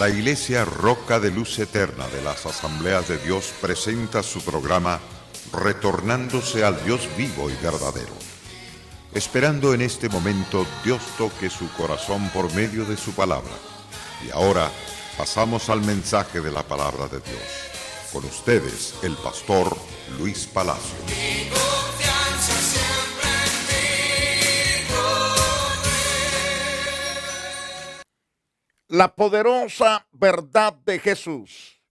La Iglesia Roca de Luz Eterna de las Asambleas de Dios presenta su programa Retornándose al Dios vivo y verdadero. Esperando en este momento Dios toque su corazón por medio de su palabra. Y ahora pasamos al mensaje de la palabra de Dios. Con ustedes, el pastor Luis Palacio. La poderosa verdad de Jesús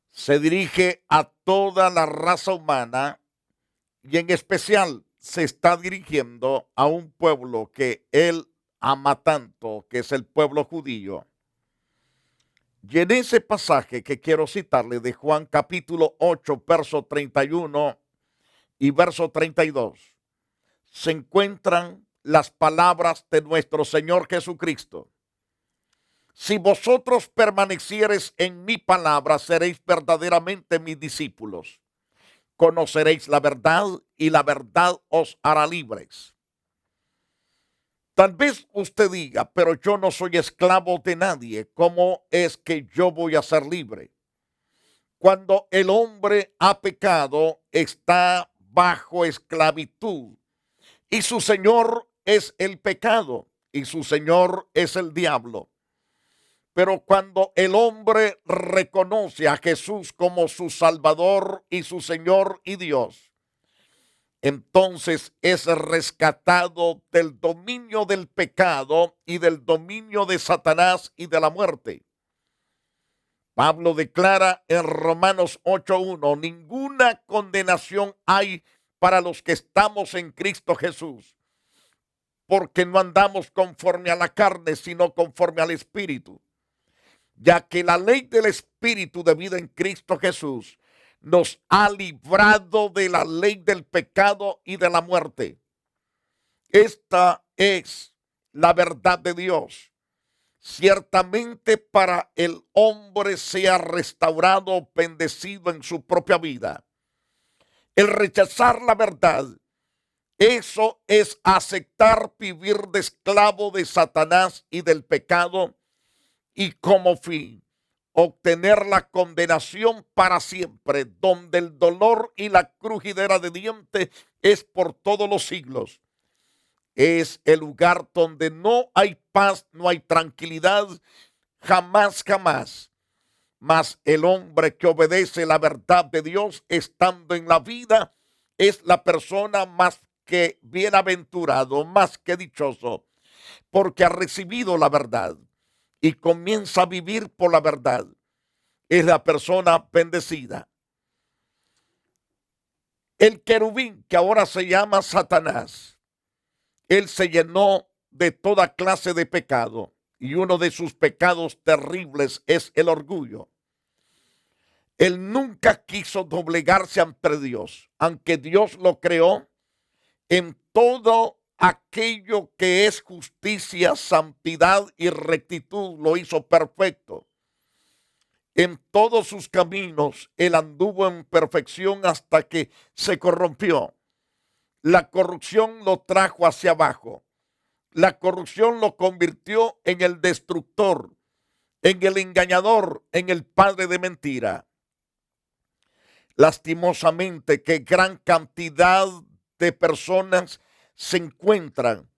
se dirige a toda la raza humana y en especial se está dirigiendo a un pueblo que Él ama tanto, que es el pueblo judío. Y en ese pasaje que quiero citarle de Juan capítulo 8, verso 31 y verso 32, se encuentran las palabras de nuestro Señor Jesucristo. Si vosotros permaneciereis en mi palabra, seréis verdaderamente mis discípulos. Conoceréis la verdad y la verdad os hará libres. Tal vez usted diga, pero yo no soy esclavo de nadie. ¿Cómo es que yo voy a ser libre? Cuando el hombre ha pecado, está bajo esclavitud. Y su señor es el pecado y su señor es el diablo. Pero cuando el hombre reconoce a Jesús como su Salvador y su Señor y Dios, entonces es rescatado del dominio del pecado y del dominio de Satanás y de la muerte. Pablo declara en Romanos 8:1, ninguna condenación hay para los que estamos en Cristo Jesús, porque no andamos conforme a la carne, sino conforme al Espíritu. Ya que la ley del Espíritu de vida en Cristo Jesús nos ha librado de la ley del pecado y de la muerte. Esta es la verdad de Dios. Ciertamente para el hombre sea restaurado, bendecido en su propia vida. El rechazar la verdad, eso es aceptar vivir de esclavo de Satanás y del pecado, y como fin, obtener la condenación para siempre, donde el dolor y la crujidera de dientes es por todos los siglos. Es el lugar donde no hay paz, no hay tranquilidad, jamás. Mas el hombre que obedece la verdad de Dios, estando en la vida, es la persona más que bienaventurado, más que dichoso, porque ha recibido la verdad y comienza a vivir por la verdad. Es la persona bendecida. El querubín, que ahora se llama Satanás, él se llenó de toda clase de pecado y uno de sus pecados terribles es el orgullo. Él nunca quiso doblegarse ante Dios, aunque Dios lo creó en todo aquello que es justicia, santidad y rectitud, lo hizo perfecto. En todos sus caminos él anduvo en perfección hasta que se corrompió. La corrupción lo trajo hacia abajo. La corrupción lo convirtió en el destructor, en el engañador, en el padre de mentira. Lastimosamente que gran cantidad de personas se encuentran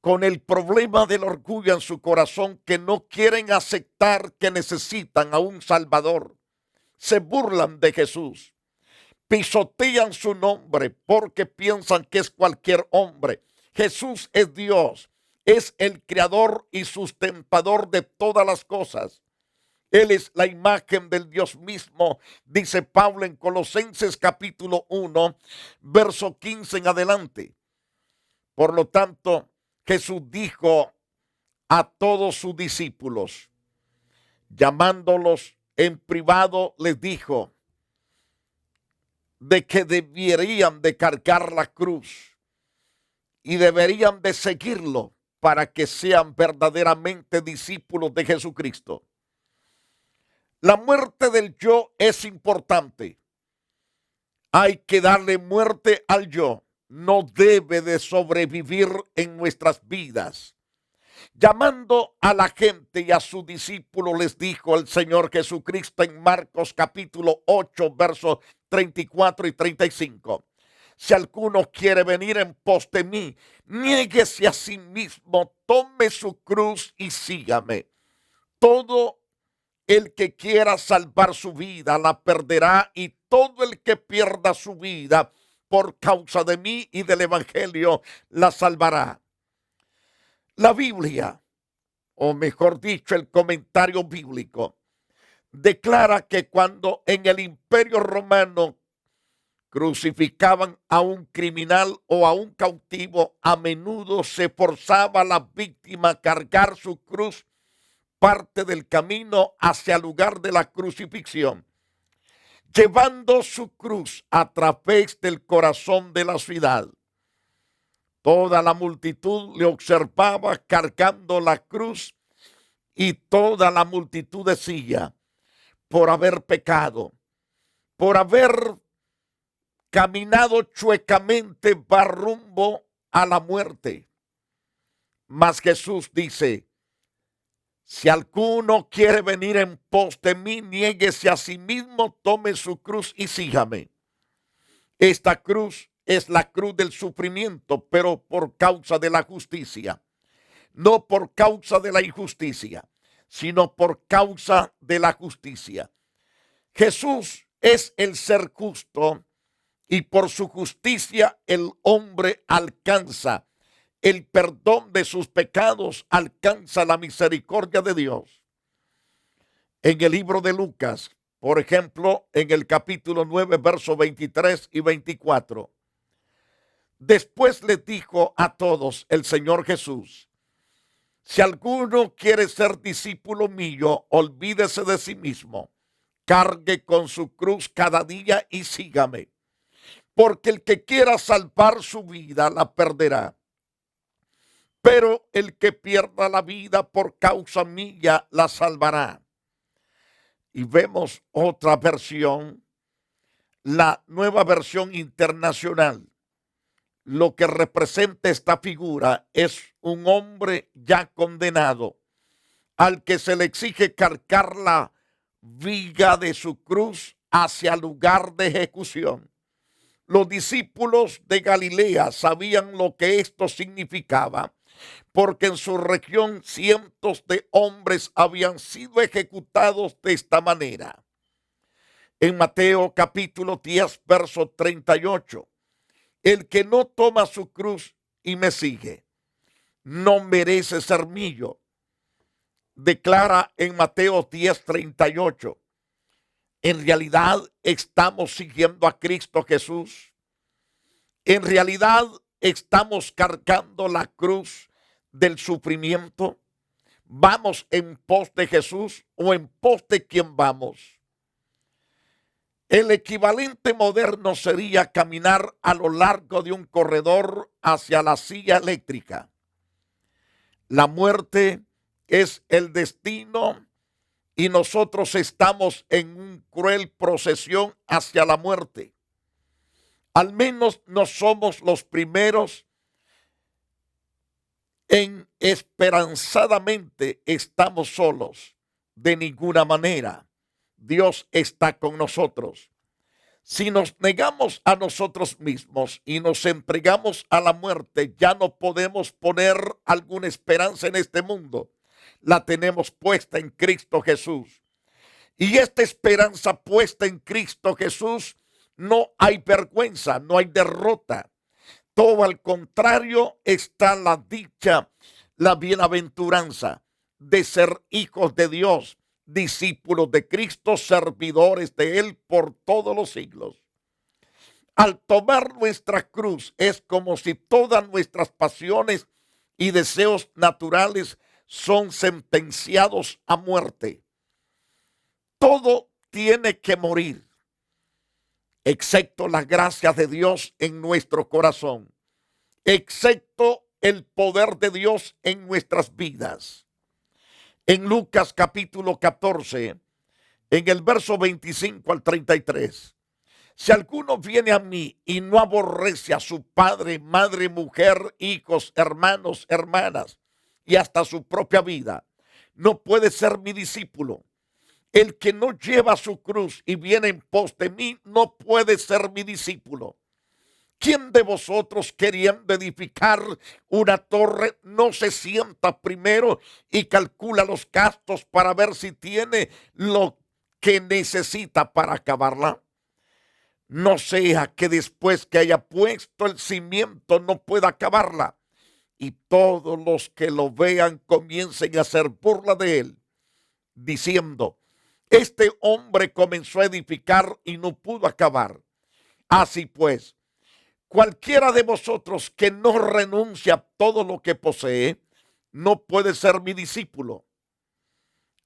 con el problema del orgullo en su corazón, que no quieren aceptar que necesitan a un Salvador. Se burlan de Jesús, pisotean su nombre porque piensan que es cualquier hombre. Jesús es Dios, es el creador y sustentador de todas las cosas. Él es la imagen del Dios mismo, dice Pablo en Colosenses capítulo 1, verso 15 en adelante. Por lo tanto, Jesús dijo a todos sus discípulos, llamándolos en privado, les dijo de que deberían de cargar la cruz y deberían de seguirlo para que sean verdaderamente discípulos de Jesucristo. La muerte del yo es importante. Hay que darle muerte al yo. No debe de sobrevivir en nuestras vidas. Llamando a la gente y a sus discípulos les dijo el Señor Jesucristo en Marcos capítulo 8, versos 34 y 35. Si alguno quiere venir en pos de mí, niéguese a sí mismo, tome su cruz y sígame. Todo el que quiera salvar su vida la perderá, y todo el que pierda su vida por causa de mí y del evangelio la salvará. La Biblia, o mejor dicho, el comentario bíblico, declara que cuando en el Imperio Romano crucificaban a un criminal o a un cautivo, a menudo se forzaba a la víctima a cargar su cruz parte del camino hacia el lugar de la crucifixión, llevando su cruz a través del corazón de la ciudad. Toda la multitud le observaba cargando la cruz, y toda la multitud decía: por haber pecado, por haber caminado chuecamente, va rumbo a la muerte. Mas Jesús dice: si alguno quiere venir en pos de mí, niéguese a sí mismo, tome su cruz y sígame. Esta cruz es la cruz del sufrimiento, pero por causa de la justicia. No por causa de la injusticia, sino por causa de la justicia. Jesús es el ser justo, y por su justicia el hombre alcanza el perdón de sus pecados, alcanza la misericordia de Dios. En el libro de Lucas, por ejemplo, en el capítulo 9, versos 23 y 24, después le dijo a todos el Señor Jesús: si alguno quiere ser discípulo mío, olvídese de sí mismo, cargue con su cruz cada día y sígame. Porque el que quiera salvar su vida la perderá, pero el que pierda la vida por causa mía la salvará. Y vemos otra versión, la Nueva Versión Internacional. Lo que representa esta figura es un hombre ya condenado, al que se le exige cargar la viga de su cruz hacia el lugar de ejecución. Los discípulos de Galilea sabían lo que esto significaba, porque en su región cientos de hombres habían sido ejecutados de esta manera. En Mateo capítulo 10, verso 38, el que no toma su cruz y me sigue, no merece ser mío. Declara en Mateo 10, 38. En realidad estamos siguiendo a Cristo Jesús. En realidad estamos cargando la cruz del sufrimiento. ¿Vamos en pos de Jesús o en pos de quién vamos? El equivalente moderno sería caminar a lo largo de un corredor hacia la silla eléctrica. La muerte es el destino y nosotros estamos en una cruel procesión hacia la muerte. Al menos no somos los primeros en esperanzadamente estamos solos. De ninguna manera. Dios está con nosotros. Si nos negamos a nosotros mismos y nos entregamos a la muerte, ya no podemos poner alguna esperanza en este mundo. La tenemos puesta en Cristo Jesús. Y esta esperanza puesta en Cristo Jesús, no hay vergüenza, no hay derrota. Todo al contrario está la dicha, la bienaventuranza de ser hijos de Dios, discípulos de Cristo, servidores de Él por todos los siglos. Al tomar nuestra cruz es como si todas nuestras pasiones y deseos naturales son sentenciados a muerte. Todo tiene que morir, excepto la gracia de Dios en nuestro corazón, excepto el poder de Dios en nuestras vidas. En Lucas capítulo 14, en el verso 25 al 33, si alguno viene a mí y no aborrece a su padre, madre, mujer, hijos, hermanos, hermanas, y hasta su propia vida. No puede ser mi discípulo. El que no lleva su cruz y viene en pos de mí no puede ser mi discípulo. ¿Quién de vosotros, queriendo edificar una torre, no se sienta primero y calcula los gastos para ver si tiene lo que necesita para acabarla? No sea que después que haya puesto el cimiento no pueda acabarla, y todos los que lo vean comiencen a hacer burla de él, diciendo: este hombre comenzó a edificar y no pudo acabar. Así pues, cualquiera de vosotros que no renuncia a todo lo que posee, no puede ser mi discípulo.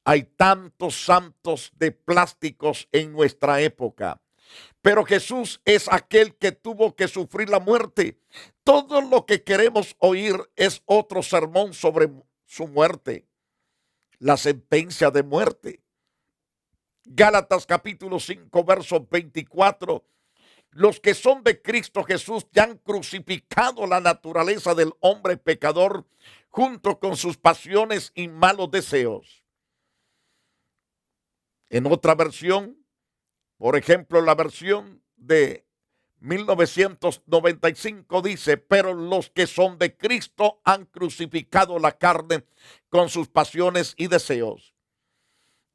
Hay tantos santos de plásticos en nuestra época, pero Jesús es aquel que tuvo que sufrir la muerte. Todo lo que queremos oír es otro sermón sobre su muerte, la sentencia de muerte. Gálatas capítulo 5, verso 24. Los que son de Cristo Jesús ya han crucificado la naturaleza del hombre pecador junto con sus pasiones y malos deseos. En otra versión, por ejemplo, la versión de 1995 dice: pero los que son de Cristo han crucificado la carne con sus pasiones y deseos.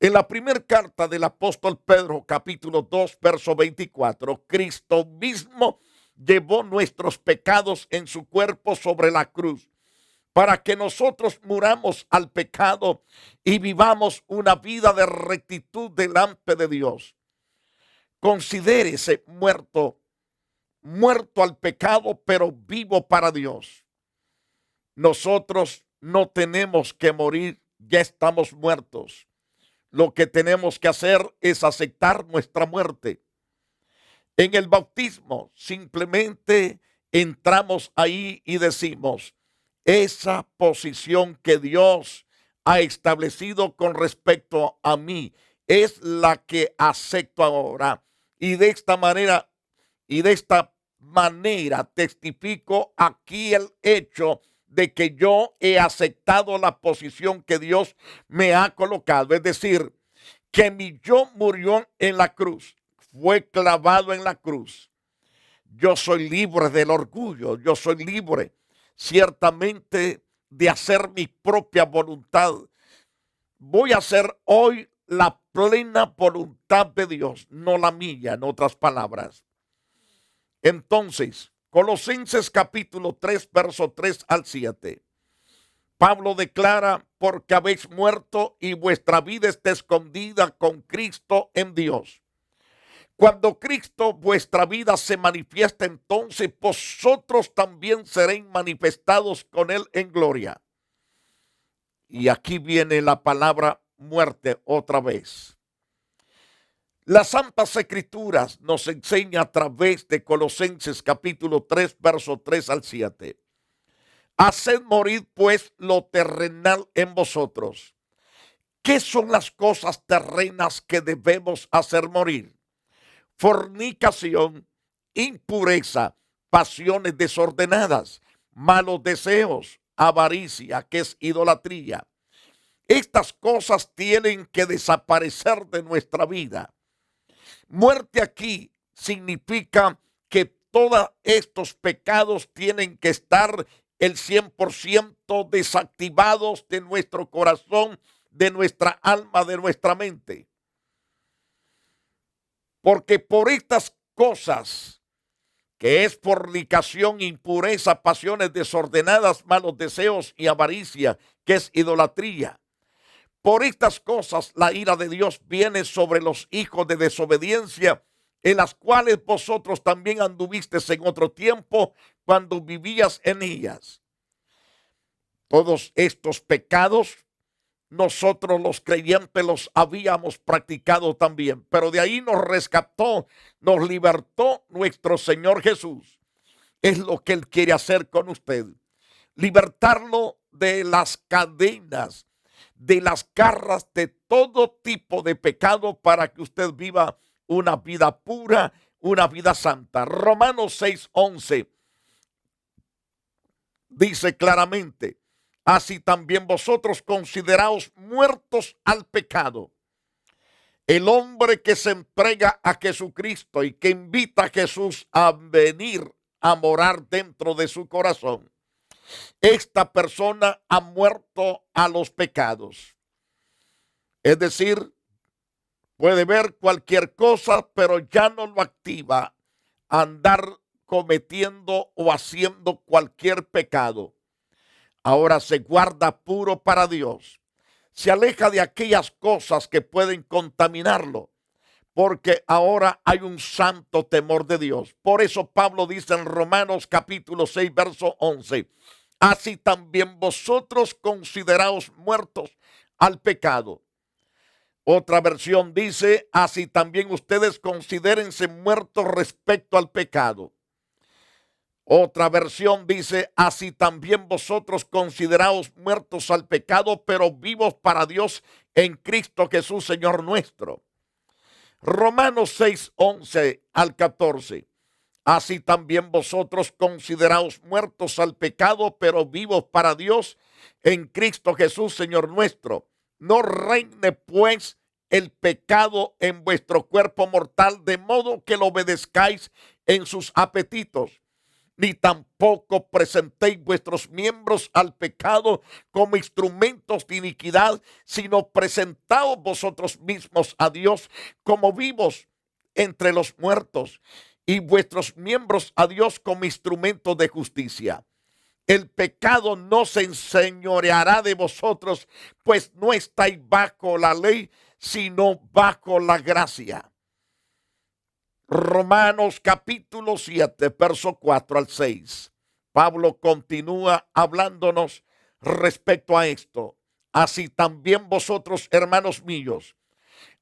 En la primera carta del apóstol Pedro, capítulo 2, verso 24, Cristo mismo llevó nuestros pecados en su cuerpo sobre la cruz, para que nosotros muramos al pecado y vivamos una vida de rectitud delante de Dios. Considérese muerto al pecado, pero vivo para Dios. Nosotros no tenemos que morir, ya estamos muertos. Lo que tenemos que hacer es aceptar nuestra muerte. En el bautismo simplemente entramos ahí y decimos: esa posición que Dios ha establecido con respecto a mí es la que acepto ahora. Y de esta manera testifico aquí el hecho de que yo he aceptado la posición que Dios me ha colocado. Es decir, que mi yo murió en la cruz, fue clavado en la cruz. Yo soy libre del orgullo, yo soy libre ciertamente de hacer mi propia voluntad. Voy a hacer hoy la plena voluntad de Dios, no la mía, en otras palabras. Entonces, Colosenses capítulo 3, verso 3 al 7. Pablo declara: porque habéis muerto y vuestra vida está escondida con Cristo en Dios. Cuando Cristo vuestra vida se manifiesta, entonces vosotros también seréis manifestados con él en gloria. Y aquí viene la palabra muerte otra vez. Las Santas Escrituras nos enseña a través de Colosenses capítulo 3, verso 3 al 7. Haced morir pues lo terrenal en vosotros. ¿Qué son las cosas terrenas que debemos hacer morir? Fornicación, impureza, pasiones desordenadas, malos deseos, avaricia, que es idolatría. Estas cosas tienen que desaparecer de nuestra vida. Muerte aquí significa que todos estos pecados tienen que estar el 100% desactivados de nuestro corazón, de nuestra alma, de nuestra mente. Porque por estas cosas, que es fornicación, impureza, pasiones desordenadas, malos deseos y avaricia, que es idolatría, por estas cosas la ira de Dios viene sobre los hijos de desobediencia, en las cuales vosotros también anduvisteis en otro tiempo cuando vivías en ellas. Todos estos pecados nosotros los creyentes los habíamos practicado también, pero de ahí nos rescató, nos libertó nuestro Señor Jesús. Es lo que Él quiere hacer con usted: libertarlo de las cadenas, de las garras de todo tipo de pecado, para que usted viva una vida pura, una vida santa. Romanos 6:11 dice claramente: así también vosotros consideraos muertos al pecado. El hombre que se entrega a Jesucristo y que invita a Jesús a venir a morar dentro de su corazón, esta persona ha muerto a los pecados. Es decir, puede ver cualquier cosa, pero ya no lo activa a andar cometiendo o haciendo cualquier pecado. Ahora se guarda puro para Dios. Se aleja de aquellas cosas que pueden contaminarlo, porque ahora hay un santo temor de Dios. Por eso Pablo dice en Romanos capítulo 6, verso 11, así también vosotros consideraos muertos al pecado. Otra versión dice, así también ustedes considérense muertos respecto al pecado. Otra versión dice, así también vosotros consideraos muertos al pecado, pero vivos para Dios en Cristo Jesús, Señor nuestro. Romanos 6, 11 al 14. Así también vosotros consideraos muertos al pecado, pero vivos para Dios en Cristo Jesús, Señor nuestro. No reine pues el pecado en vuestro cuerpo mortal, de modo que lo obedezcáis en sus apetitos. Ni tampoco presentéis vuestros miembros al pecado como instrumentos de iniquidad, sino presentaos vosotros mismos a Dios como vivos entre los muertos, y vuestros miembros a Dios como instrumentos de justicia. El pecado no se enseñoreará de vosotros, pues no estáis bajo la ley, sino bajo la gracia. Romanos capítulo 7, verso 4 al 6. Pablo continúa hablándonos respecto a esto. Así también vosotros, hermanos míos,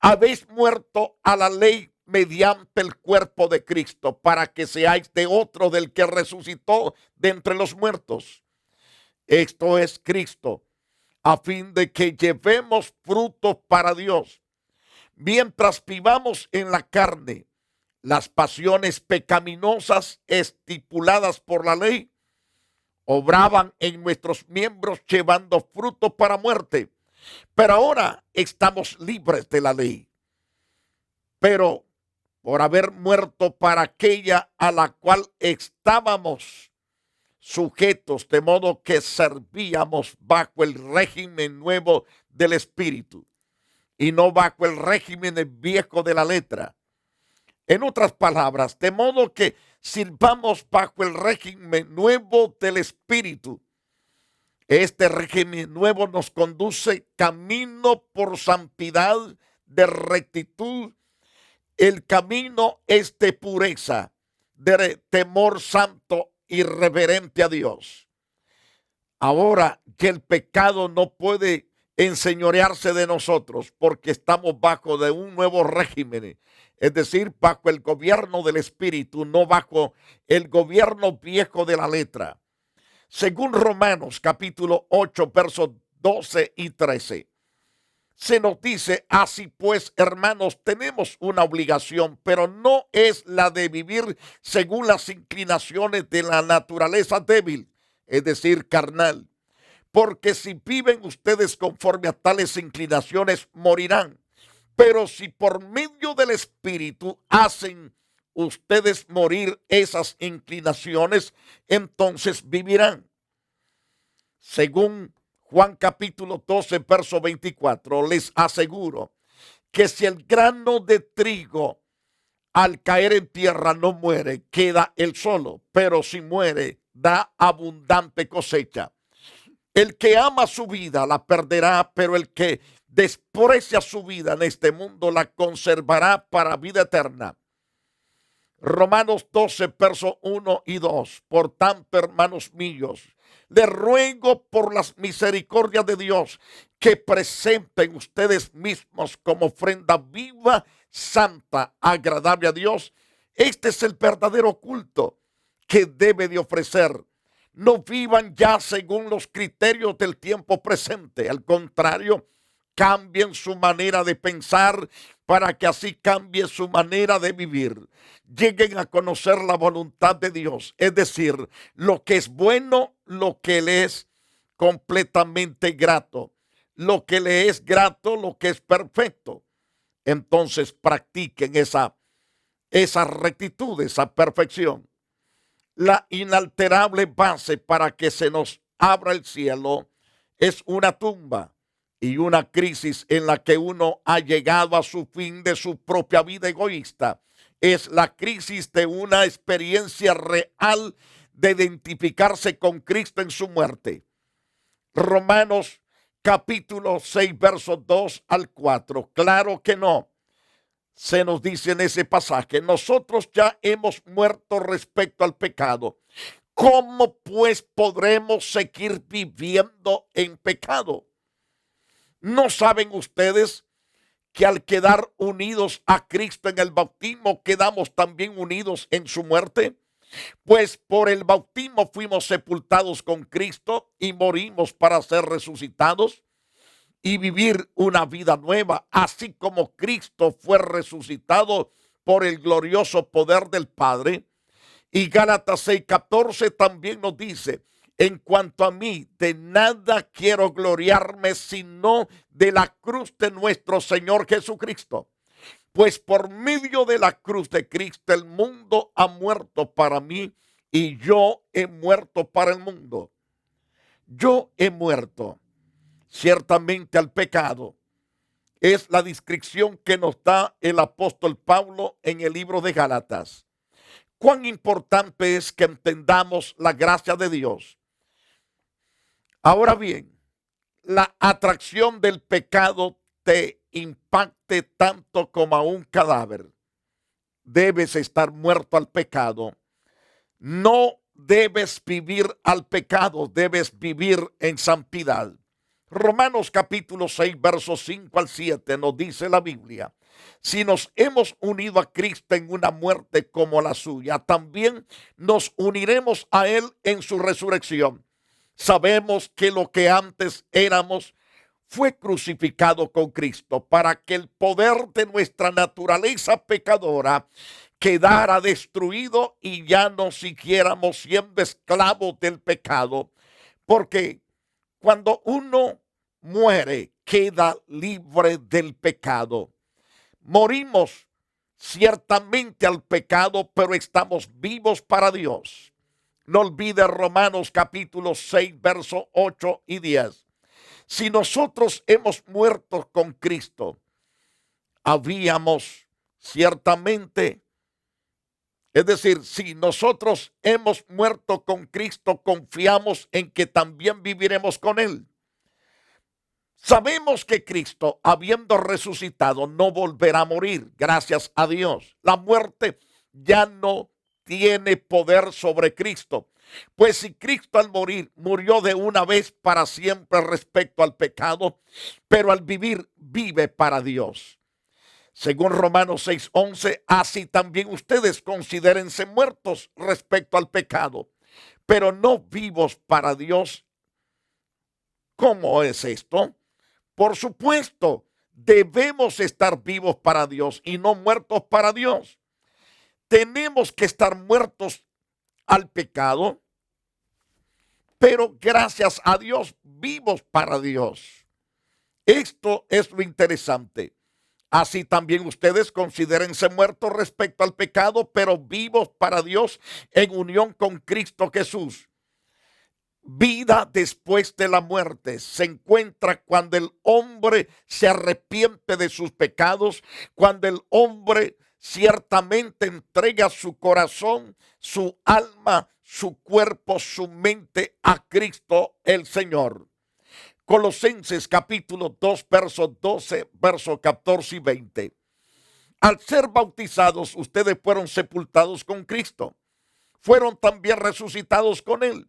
habéis muerto a la ley mediante el cuerpo de Cristo, para que seáis de otro, del que resucitó de entre los muertos. Esto es Cristo, a fin de que llevemos frutos para Dios, mientras vivamos en la carne. Las pasiones pecaminosas estipuladas por la ley obraban en nuestros miembros llevando fruto para muerte. Pero ahora estamos libres de la ley. Pero por haber muerto para aquella a la cual estábamos sujetos, de modo que servíamos bajo el régimen nuevo del Espíritu y no bajo el régimen viejo de la letra. En otras palabras, de modo que sirvamos bajo el régimen nuevo del Espíritu. Este régimen nuevo nos conduce camino por santidad, de rectitud. El camino es de pureza, de temor santo y reverente a Dios. Ahora que el pecado no puede enseñorearse de nosotros, porque estamos bajo de un nuevo régimen, es decir, bajo el gobierno del Espíritu, no bajo el gobierno viejo de la letra. Según Romanos capítulo 8, versos 12 y 13, se nos dice, así pues, hermanos, tenemos una obligación, pero no es la de vivir según las inclinaciones de la naturaleza débil, es decir, carnal. Porque si viven ustedes conforme a tales inclinaciones, morirán. Pero si por medio del Espíritu hacen ustedes morir esas inclinaciones, entonces vivirán. Según Juan capítulo 12, verso 24, les aseguro que si el grano de trigo al caer en tierra no muere, queda él solo, pero si muere, da abundante cosecha. El que ama su vida la perderá, pero el que desprecia su vida en este mundo la conservará para vida eterna. Romanos 12, versos 1 y 2. Por tanto, hermanos míos, les ruego por las misericordias de Dios que presenten ustedes mismos como ofrenda viva, santa, agradable a Dios. Este es el verdadero culto que debe de ofrecer. No vivan ya según los criterios del tiempo presente. Al contrario, cambien su manera de pensar para que así cambie su manera de vivir. Lleguen a conocer la voluntad de Dios, es decir, lo que es bueno, lo que le es completamente grato. Lo que le es grato, lo que es perfecto. Entonces practiquen esa rectitud, esa perfección. La inalterable base para que se nos abra el cielo es una tumba y una crisis en la que uno ha llegado a su fin de su propia vida egoísta. Es la crisis de una experiencia real de identificarse con Cristo en su muerte. Romanos capítulo 6, versos 2 al 4. Claro que no. Se nos dice en ese pasaje, nosotros ya hemos muerto respecto al pecado. ¿Cómo pues podremos seguir viviendo en pecado? ¿No saben ustedes que al quedar unidos a Cristo en el bautismo, quedamos también unidos en su muerte? Pues por el bautismo fuimos sepultados con Cristo y morimos para ser resucitados y vivir una vida nueva, así como Cristo fue resucitado por el glorioso poder del Padre. Y Gálatas 6:14 también nos dice, en cuanto a mí, de nada quiero gloriarme sino de la cruz de nuestro Señor Jesucristo. Pues por medio de la cruz de Cristo el mundo ha muerto para mí y yo he muerto para el mundo. Yo he muerto ciertamente al pecado. Es la descripción que nos da el apóstol Pablo en el libro de Gálatas. Cuán importante es que entendamos la gracia de Dios. Ahora bien, la atracción del pecado te impacte tanto como a un cadáver. Debes estar muerto al pecado. No debes vivir al pecado, debes vivir en santidad. Romanos capítulo 6, versos 5 al 7 nos dice la Biblia, si nos hemos unido a Cristo en una muerte como la suya, también nos uniremos a Él en su resurrección. Sabemos que lo que antes éramos fue crucificado con Cristo para que el poder de nuestra naturaleza pecadora quedara destruido y ya no siguiéramos siendo esclavos del pecado. Porque cuando uno muere, queda libre del pecado. Morimos ciertamente al pecado, pero estamos vivos para Dios. No olvide Romanos capítulo 6, versos 8 y 10. Si nosotros hemos muerto con Cristo, habíamos ciertamente, es decir, si nosotros hemos muerto con Cristo, confiamos en que también viviremos con Él. Sabemos que Cristo, habiendo resucitado, no volverá a morir, gracias a Dios. La muerte ya no tiene poder sobre Cristo. Pues si Cristo al morir murió de una vez para siempre respecto al pecado, pero al vivir vive para Dios. Según Romanos 6:11, así también ustedes considérense muertos respecto al pecado, pero no vivos para Dios. ¿Cómo es esto? Por supuesto, debemos estar vivos para Dios y no muertos para Dios. Tenemos que estar muertos al pecado, pero gracias a Dios vivos para Dios. Esto es lo interesante. Así también ustedes considérense muertos respecto al pecado, pero vivos para Dios en unión con Cristo Jesús. Vida después de la muerte se encuentra cuando el hombre se arrepiente de sus pecados, cuando el hombre ciertamente entrega su corazón, su alma, su cuerpo, su mente a Cristo el Señor. Colosenses capítulo 2, versos 12, versos 14 y 20. Al ser bautizados, ustedes fueron sepultados con Cristo. Fueron también resucitados con Él,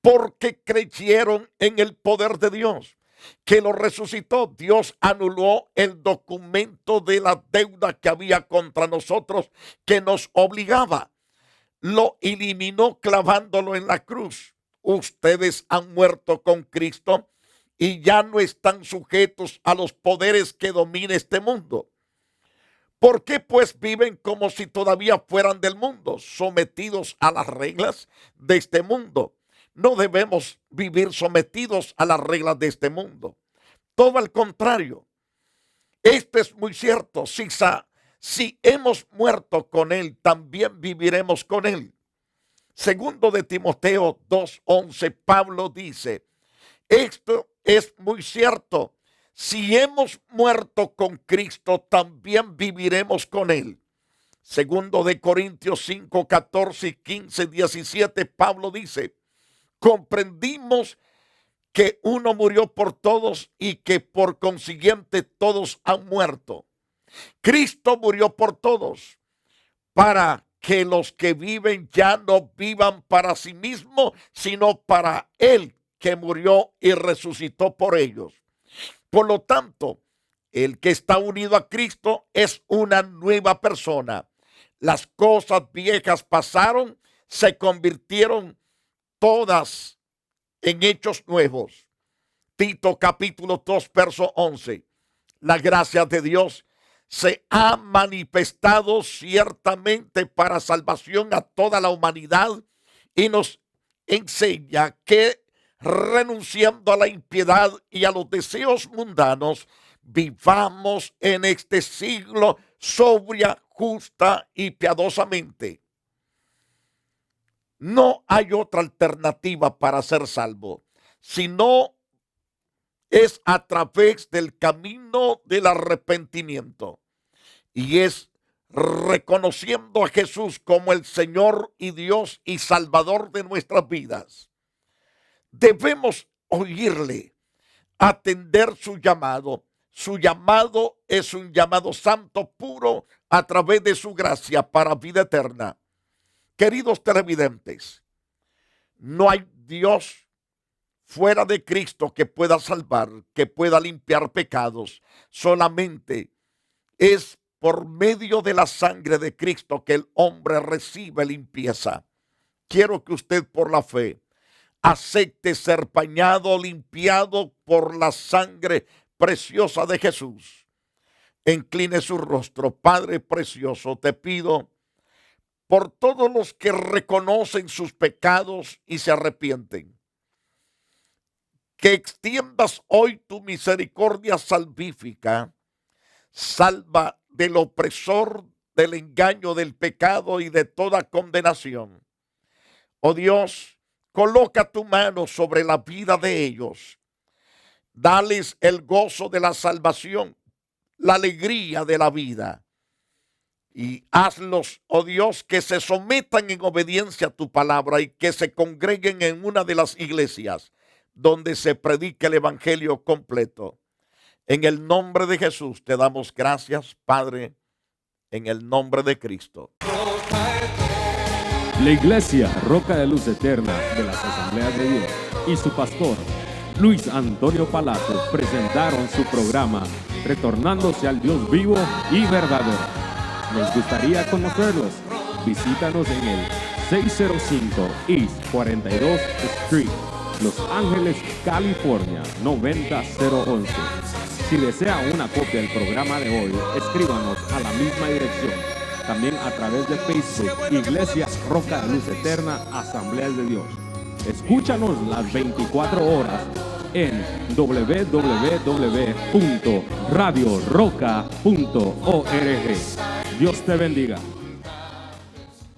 porque creyeron en el poder de Dios, que lo resucitó. Dios anuló el documento de la deuda que había contra nosotros, que nos obligaba. Lo eliminó clavándolo en la cruz. Ustedes han muerto con Cristo y ya no están sujetos a los poderes que domina este mundo. ¿Por qué pues viven como si todavía fueran del mundo, sometidos a las reglas de este mundo? no debemos vivir sometidos a las reglas de este mundo. Todo al contrario. Esto es muy cierto. Si hemos muerto con Él, también viviremos con Él. Segundo de Timoteo 2:11, Pablo dice, esto es muy cierto. Si hemos muerto con Cristo, también viviremos con Él. Segundo de Corintios 5:14 y 15:17, Pablo dice, comprendimos que uno murió por todos y que por consiguiente todos han muerto. Cristo murió por todos para que los que viven ya no vivan para sí mismos, sino para Él que murió y resucitó por ellos. Por lo tanto, el que está unido a Cristo es una nueva persona. Las cosas viejas pasaron, se convirtieron todas en hechos nuevos. Tito capítulo 2, verso 11. La gracia de Dios se ha manifestado ciertamente para salvación a toda la humanidad y nos enseña que renunciando a la impiedad y a los deseos mundanos, vivamos en este siglo sobria, justa y piadosamente. No hay otra alternativa para ser salvo, sino es a través del camino del arrepentimiento y es reconociendo a Jesús como el Señor y Dios y Salvador de nuestras vidas. Debemos oírle, atender su llamado. Su llamado es un llamado santo, puro, a través de su gracia para vida eterna. Queridos televidentes, no hay Dios fuera de Cristo que pueda salvar, que pueda limpiar pecados. Solamente es por medio de la sangre de Cristo que el hombre recibe limpieza. Quiero que usted por la fe acepte ser bañado, limpiado por la sangre preciosa de Jesús. Incline su rostro. Padre precioso, te pido por todos los que reconocen sus pecados y se arrepienten, que extiendas hoy tu misericordia salvífica. Salva del opresor, del engaño, del pecado y de toda condenación. Oh Dios, coloca tu mano sobre la vida de ellos. Dales el gozo de la salvación, la alegría de la vida. Y hazlos, oh Dios, que se sometan en obediencia a tu palabra y que se congreguen en una de las iglesias donde se predique el evangelio completo. En el nombre de Jesús te damos gracias, Padre, en el nombre de Cristo. La Iglesia Roca de Luz Eterna de las Asambleas de Dios y su pastor, Luis Antonio Palacio, presentaron su programa Retornándose al Dios vivo y verdadero. Nos gustaría conocerlos. Visítanos en el 605 East 42 Street, Los Ángeles, California, 90011. Si desea una copia del programa de hoy, escríbanos a la misma dirección. También a través de Facebook, Iglesia Roca de Luz Eterna, Asambleas de Dios. Escúchanos las 24 horas en www.radioroca.org. Dios te bendiga.